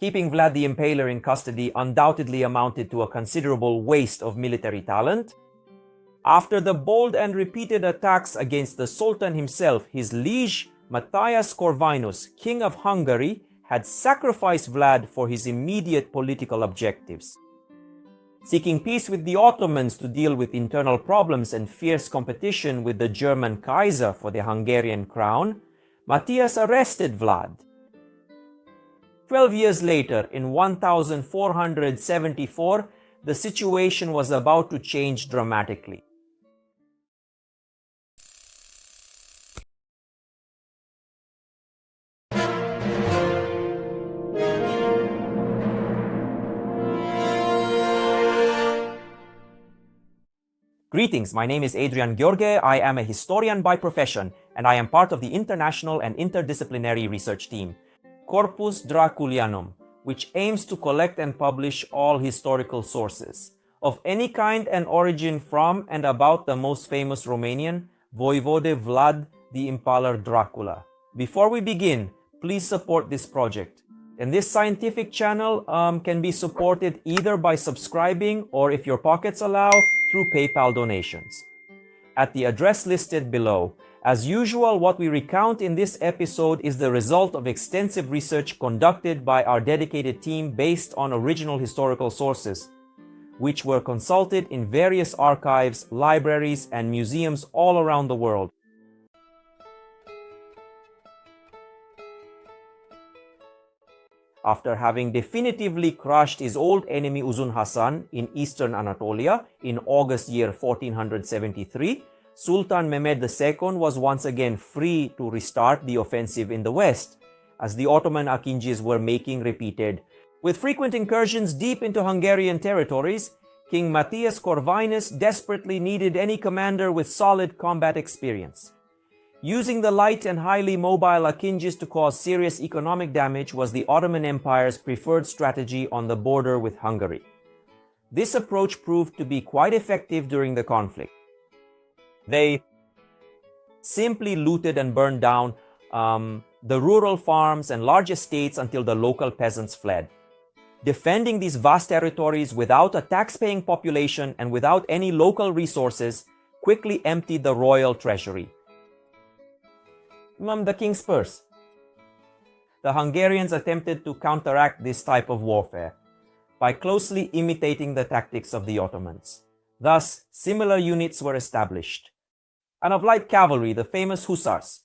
Keeping Vlad the Impaler in custody undoubtedly amounted to a considerable waste of military talent. After the bold and repeated attacks against the Sultan himself, his liege Matthias Corvinus, King of Hungary, had sacrificed Vlad for his immediate political objectives. Seeking peace with the Ottomans to deal with internal problems and fierce competition with the German Kaiser for the Hungarian crown, Matthias arrested Vlad. 12 years later, in 1474, the situation was about to change dramatically. Greetings, my name is Adrian Gheorghe. I am a historian by profession, and I am part of the international and interdisciplinary research team, Corpus Draculianum, which aims to collect and publish all historical sources of any kind and origin from and about the most famous Romanian, Voivode Vlad the Impaler Dracula. Before we begin, please support this project. And this scientific channel can be supported either by subscribing or, if your pockets allow, through PayPal donations. At the address listed below. As usual, what we recount in this episode is the result of extensive research conducted by our dedicated team based on original historical sources, which were consulted in various archives, libraries, and museums all around the world. After having definitively crushed his old enemy Uzun Hasan in eastern Anatolia in August year 1473, Sultan Mehmed II was once again free to restart the offensive in the west, as the Ottoman Akinjis were making repeated. With frequent incursions deep into Hungarian territories, King Matthias Corvinus desperately needed any commander with solid combat experience. Using the light and highly mobile Akinjis to cause serious economic damage was the Ottoman Empire's preferred strategy on the border with Hungary. This approach proved to be quite effective during the conflict. They simply looted and burned down the rural farms and large estates until the local peasants fled. Defending these vast territories without a tax-paying population and without any local resources quickly emptied the royal treasury. The king's purse. The Hungarians attempted to counteract this type of warfare by closely imitating the tactics of the Ottomans. Thus, similar units were established. And of light cavalry, the famous hussars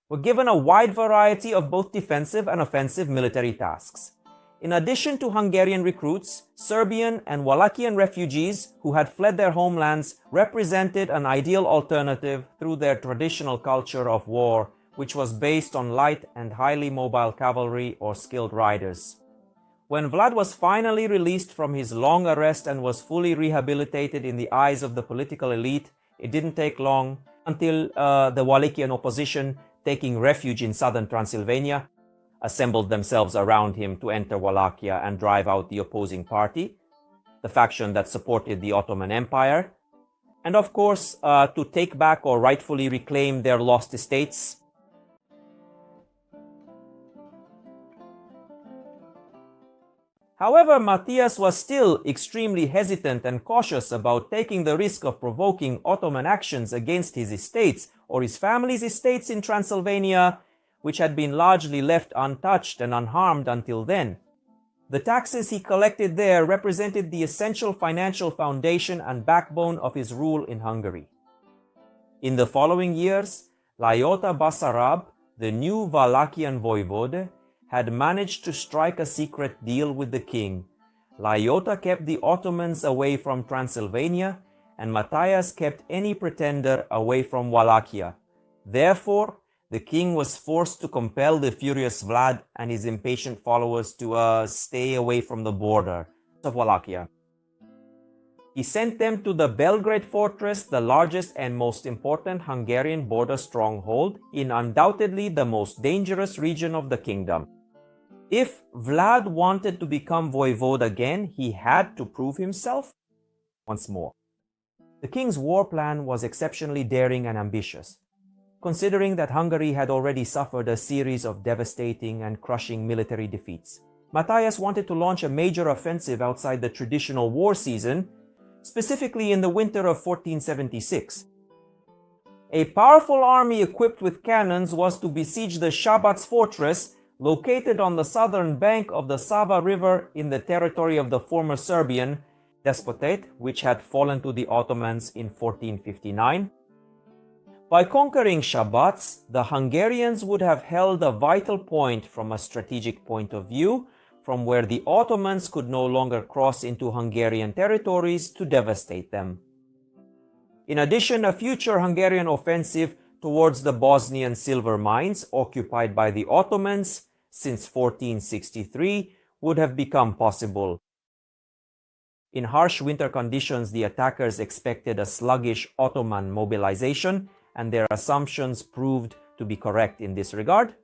were given a wide variety of both defensive and offensive military tasks. In addition to Hungarian recruits, Serbian and Wallachian refugees who had fled their homelands represented an ideal alternative through their traditional culture of war, which was based on light and highly mobile cavalry or skilled riders. When Vlad was finally released from his long arrest and was fully rehabilitated in the eyes of the political elite, it didn't take long until the Wallachian opposition, taking refuge in southern Transylvania, assembled themselves around him to enter Wallachia and drive out the opposing party, the faction that supported the Ottoman Empire, and of course to take back or rightfully reclaim their lost estates. However, Matthias was still extremely hesitant and cautious about taking the risk of provoking Ottoman actions against his estates or his family's estates in Transylvania, which had been largely left untouched and unharmed until then. The taxes he collected there represented the essential financial foundation and backbone of his rule in Hungary. In the following years, Lajota Basarab, the new Wallachian voivode, had managed to strike a secret deal with the king. Lajota kept the Ottomans away from Transylvania, and Matthias kept any pretender away from Wallachia. Therefore, the king was forced to compel the furious Vlad and his impatient followers to stay away from the border of Wallachia. He sent them to the Belgrade fortress, the largest and most important Hungarian border stronghold in undoubtedly the most dangerous region of the kingdom. If Vlad wanted to become voivode again, he had to prove himself once more. The king's war plan was exceptionally daring and ambitious, considering that Hungary had already suffered a series of devastating and crushing military defeats. Matthias wanted to launch a major offensive outside the traditional war season, specifically in the winter of 1476. A powerful army equipped with cannons was to besiege the Shabac fortress, located on the southern bank of the Sava River in the territory of the former Serbian Despotate, which had fallen to the Ottomans in 1459. By conquering Shabac, the Hungarians would have held a vital point from a strategic point of view, from where the Ottomans could no longer cross into Hungarian territories to devastate them. In addition, a future Hungarian offensive towards the Bosnian silver mines occupied by the Ottomans since 1463 would have become possible. In harsh winter conditions, the attackers expected a sluggish Ottoman mobilization, and their assumptions proved to be correct in this regard.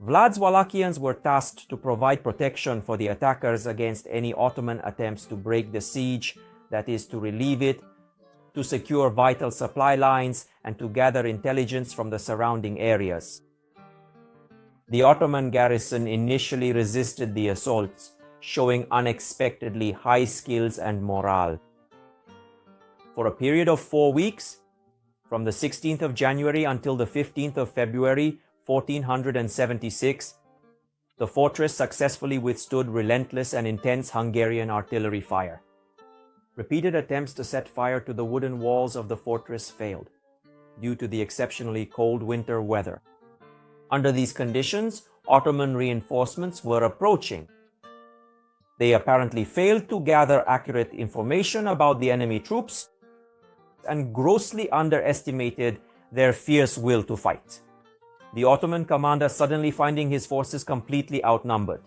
Vlad's Wallachians were tasked to provide protection for the attackers against any Ottoman attempts to break the siege, that is, to relieve it, to secure vital supply lines, and to gather intelligence from the surrounding areas. The Ottoman garrison initially resisted the assaults, showing unexpectedly high skills and morale. For a period of 4 weeks, from the 16th of January until the 15th of February 1476, the fortress successfully withstood relentless and intense Hungarian artillery fire. Repeated attempts to set fire to the wooden walls of the fortress failed, due to the exceptionally cold winter weather. Under these conditions, Ottoman reinforcements were approaching. They apparently failed to gather accurate information about the enemy troops and grossly underestimated their fierce will to fight. The Ottoman commander suddenly finding his forces completely outnumbered.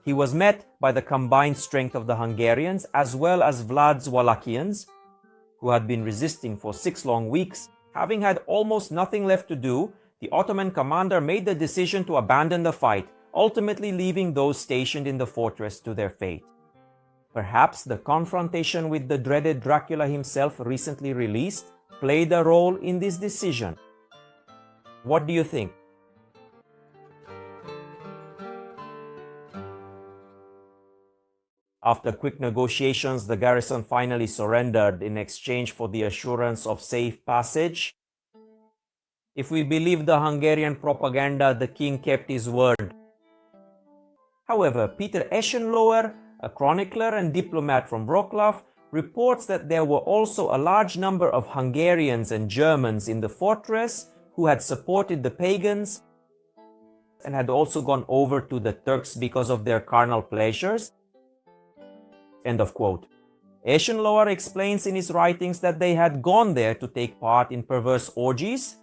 He was met by the combined strength of the Hungarians as well as Vlad's Wallachians, who had been resisting for 6 long weeks. Having had almost nothing left to do, the Ottoman commander made the decision to abandon the fight, ultimately leaving those stationed in the fortress to their fate. Perhaps the confrontation with the dreaded Dracula himself, recently released, played a role in this decision. What do you think? After quick negotiations, the garrison finally surrendered in exchange for the assurance of safe passage. If we believe the Hungarian propaganda, the king kept his word. However, Peter Eschenloher, a chronicler and diplomat from Wroclaw, reports that there were also a large number of Hungarians and Germans in the fortress who had supported the pagans and had also gone over to the Turks because of their carnal pleasures. End of quote. Eschenloher explains in his writings that they had gone there to take part in perverse orgies,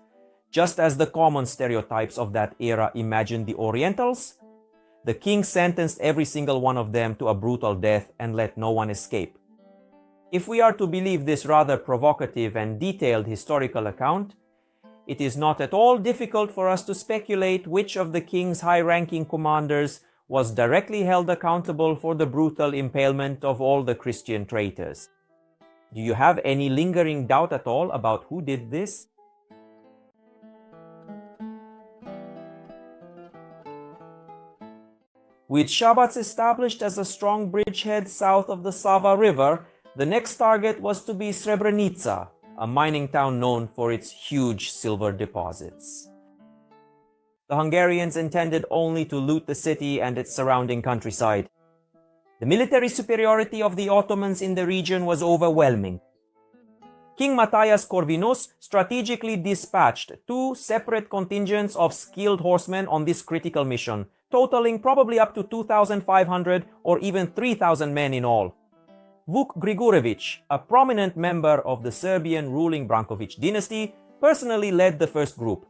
just as the common stereotypes of that era imagined the Orientals. The king sentenced every single one of them to a brutal death and let no one escape. If we are to believe this rather provocative and detailed historical account, it is not at all difficult for us to speculate which of the king's high-ranking commanders was directly held accountable for the brutal impalement of all the Christian traitors. Do you have any lingering doubt at all about who did this? With Shabac established as a strong bridgehead south of the Sava River, the next target was to be Srebrenica, a mining town known for its huge silver deposits. The Hungarians intended only to loot the city and its surrounding countryside. The military superiority of the Ottomans in the region was overwhelming. King Matthias Corvinus strategically dispatched 2 separate contingents of skilled horsemen on this critical mission, totaling probably up to 2,500 or even 3,000 men in all. Vuk Grigorevich, a prominent member of the Serbian ruling Branković dynasty, personally led the first group.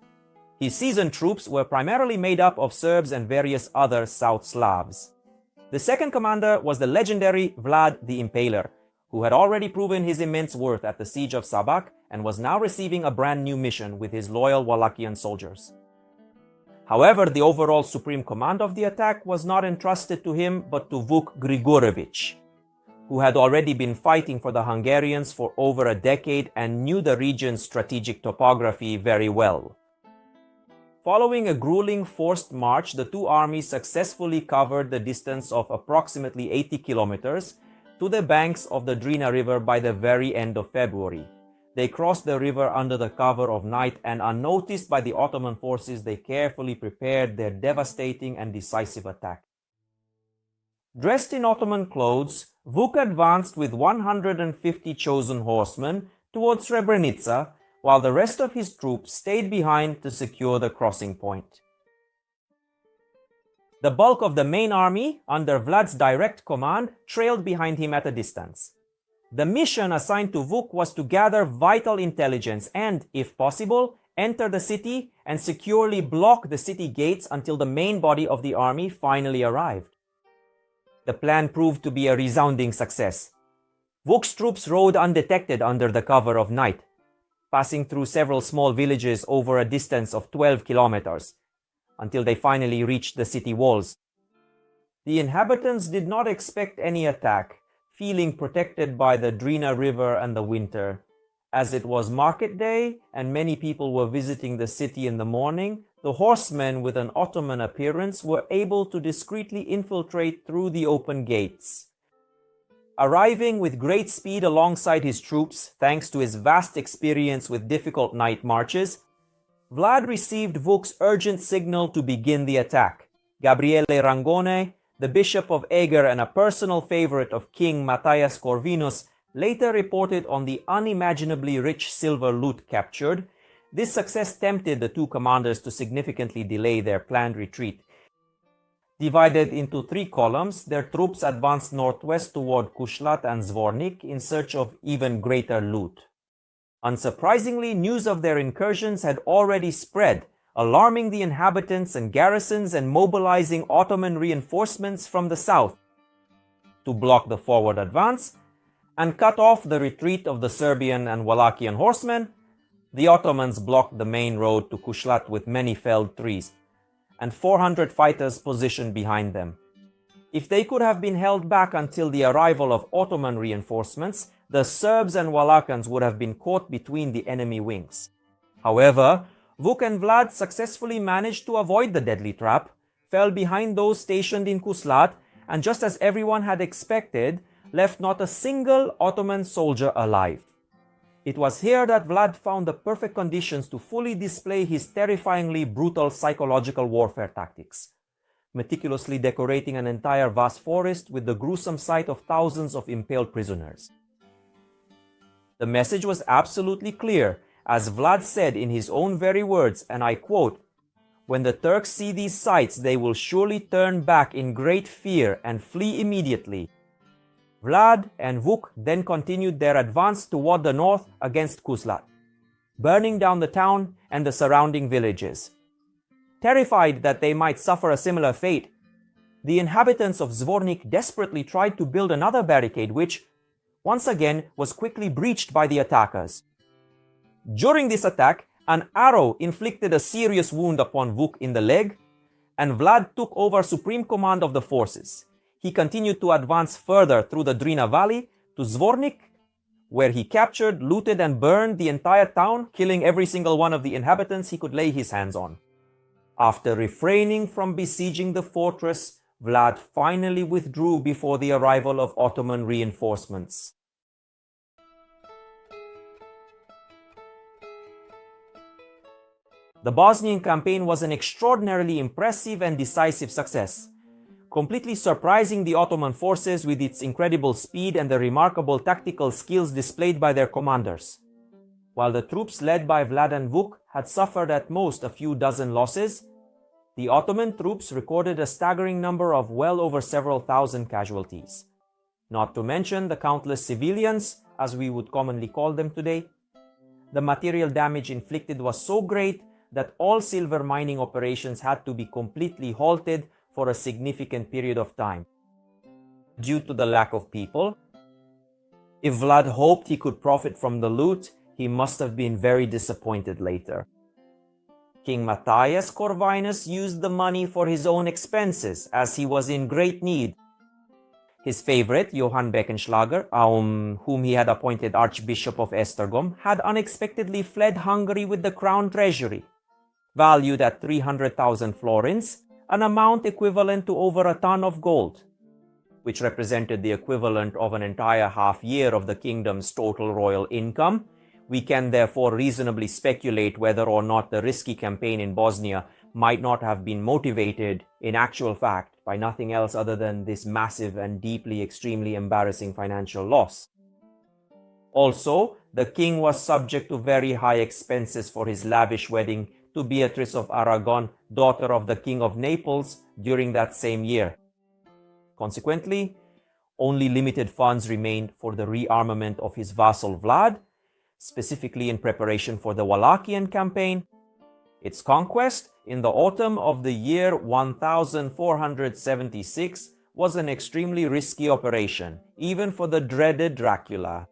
His seasoned troops were primarily made up of Serbs and various other South Slavs. The second commander was the legendary Vlad the Impaler, who had already proven his immense worth at the siege of Sabac and was now receiving a brand new mission with his loyal Wallachian soldiers. However, the overall supreme command of the attack was not entrusted to him but to Vuk Grigorevich, who had already been fighting for the Hungarians for over a decade and knew the region's strategic topography very well. Following a grueling forced march, the two armies successfully covered the distance of approximately 80 kilometers to the banks of the Drina River by the very end of February. They crossed the river under the cover of night, and unnoticed by the Ottoman forces, they carefully prepared their devastating and decisive attack. Dressed in Ottoman clothes, Vuk advanced with 150 chosen horsemen towards Srebrenica, while the rest of his troops stayed behind to secure the crossing point. The bulk of the main army, under Vlad's direct command, trailed behind him at a distance. The mission assigned to Vuk was to gather vital intelligence and, if possible, enter the city and securely block the city gates until the main body of the army finally arrived. The plan proved to be a resounding success. Vuk's troops rode undetected under the cover of night, passing through several small villages over a distance of 12 kilometers, until they finally reached the city walls. The inhabitants did not expect any attack, feeling protected by the Drina River and the winter. As it was market day and many people were visiting the city in the morning, the horsemen with an Ottoman appearance were able to discreetly infiltrate through the open gates. Arriving with great speed alongside his troops, thanks to his vast experience with difficult night marches, Vlad received Vuk's urgent signal to begin the attack. Gabriele Rangone, the bishop of Eger and a personal favorite of King Matthias Corvinus, later reported on the unimaginably rich silver loot captured. This success tempted the two commanders to significantly delay their planned retreat. Divided into three columns, their troops advanced northwest toward Kushlat and Zvornik in search of even greater loot. Unsurprisingly, news of their incursions had already spread, alarming the inhabitants and garrisons and mobilizing Ottoman reinforcements from the south. To block the forward advance and cut off the retreat of the Serbian and Wallachian horsemen, the Ottomans blocked the main road to Kushlat with many felled trees, and 400 fighters positioned behind them. If they could have been held back until the arrival of Ottoman reinforcements, the Serbs and Wallachians would have been caught between the enemy wings. However, Vuk and Vlad successfully managed to avoid the deadly trap, fell behind those stationed in Kuslat, and just as everyone had expected, left not a single Ottoman soldier alive. It was here that Vlad found the perfect conditions to fully display his terrifyingly brutal psychological warfare tactics, meticulously decorating an entire vast forest with the gruesome sight of thousands of impaled prisoners. The message was absolutely clear, as Vlad said in his own very words, and I quote, "When the Turks see these sights, they will surely turn back in great fear and flee immediately." Vlad and Vuk then continued their advance toward the north against Kuslat, burning down the town and the surrounding villages. Terrified that they might suffer a similar fate, the inhabitants of Zvornik desperately tried to build another barricade which, once again, was quickly breached by the attackers. During this attack, an arrow inflicted a serious wound upon Vuk in the leg, and Vlad took over supreme command of the forces. He continued to advance further through the Drina Valley to Zvornik, where he captured, looted, and burned the entire town, killing every single one of the inhabitants he could lay his hands on. After refraining from besieging the fortress, Vlad finally withdrew before the arrival of Ottoman reinforcements. The Bosnian campaign was an extraordinarily impressive and decisive success, completely surprising the Ottoman forces with its incredible speed and the remarkable tactical skills displayed by their commanders. While the troops led by Vlad and Vuk had suffered at most a few dozen losses, the Ottoman troops recorded a staggering number of well over several thousand casualties. Not to mention the countless civilians, as we would commonly call them today. The material damage inflicted was so great that all silver mining operations had to be completely halted for a significant period of time, due to the lack of people. If Vlad hoped he could profit from the loot, he must have been very disappointed later. King Matthias Corvinus used the money for his own expenses, as he was in great need. His favorite, Johann Beckenschlager, whom he had appointed Archbishop of Esztergom, had unexpectedly fled Hungary with the crown treasury. valued at 300,000 florins, an amount equivalent to over a ton of gold, which represented the equivalent of an entire half year of the kingdom's total royal income. We can therefore reasonably speculate whether or not the risky campaign in Bosnia might not have been motivated, in actual fact, by nothing else other than this massive and deeply, extremely embarrassing financial loss. Also, the king was subject to very high expenses for his lavish wedding to Beatrice of Aragon, daughter of the King of Naples, during that same year. Consequently, only limited funds remained for the rearmament of his vassal Vlad, specifically in preparation for the Wallachian campaign. Its conquest in the autumn of the year 1476 was an extremely risky operation, even for the dreaded Dracula.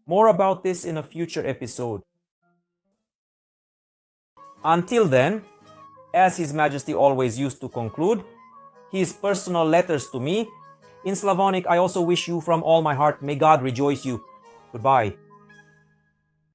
More about this in a future episode. Until then, as His Majesty always used to conclude, his personal letters to me, in Slavonic, I also wish you from all my heart, may God rejoice you. Goodbye.